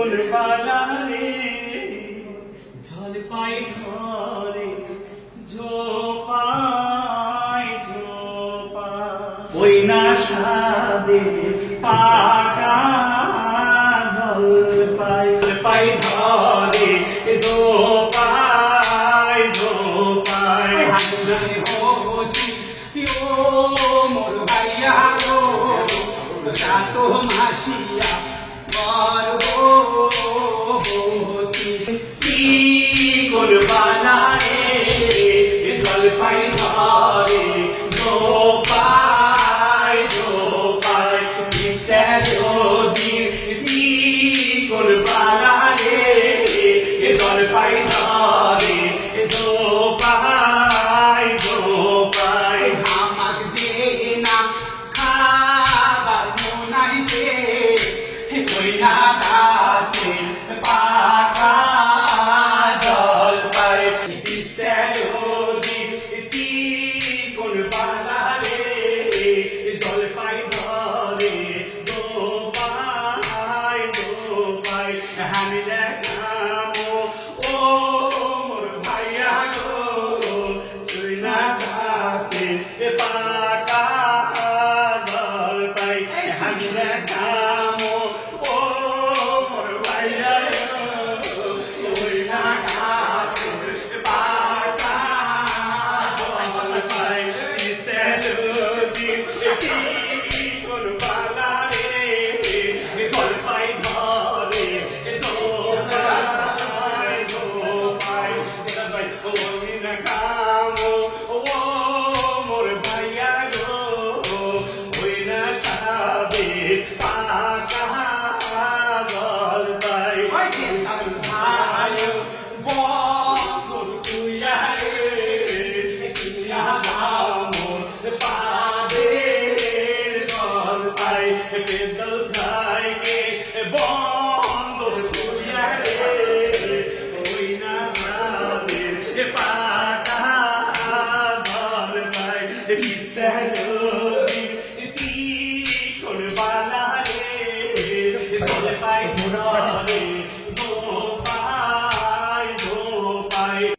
কোন বালারে জলপাই ধরে ঝোপাই ঝোপাই ওই না সাদে পাকা জলপাই পাই ধরে ঝোপাই ঝোপাই হাজারে হোসি ও মোর ভাইয়া গো রাতো মাসিয়া সি কোন বালারে জলপাই ধরে ঝোপাই ঝোপাই সি কোন বালারে জলপাই ধরে ঝোপাই ঝোপাই আমাক দে না খাবার মোনাইছে ওই না গাছে পাকা জলপাই কোন বালারে জলপাই ধরে ঝোপাই ঝোপাই হানি দেখামো ও মোর ভাইয়া গো তুই না গাছে পাকা জলপাই হানি দেখামো ও মোর ভাইয়া গো তুই না গাছে পাকা জলপাই কোন বালারে জলপাই ধরে ঝোপাই ঝোপাই ওই না খামো ও মোর ভাইয়া গো ওই না সাবে পাকা জলপাই ওই কেতাল আয়ো বন্ধুর তুইয়ারে তুইয়া দামো পাবে জলপাই পেদল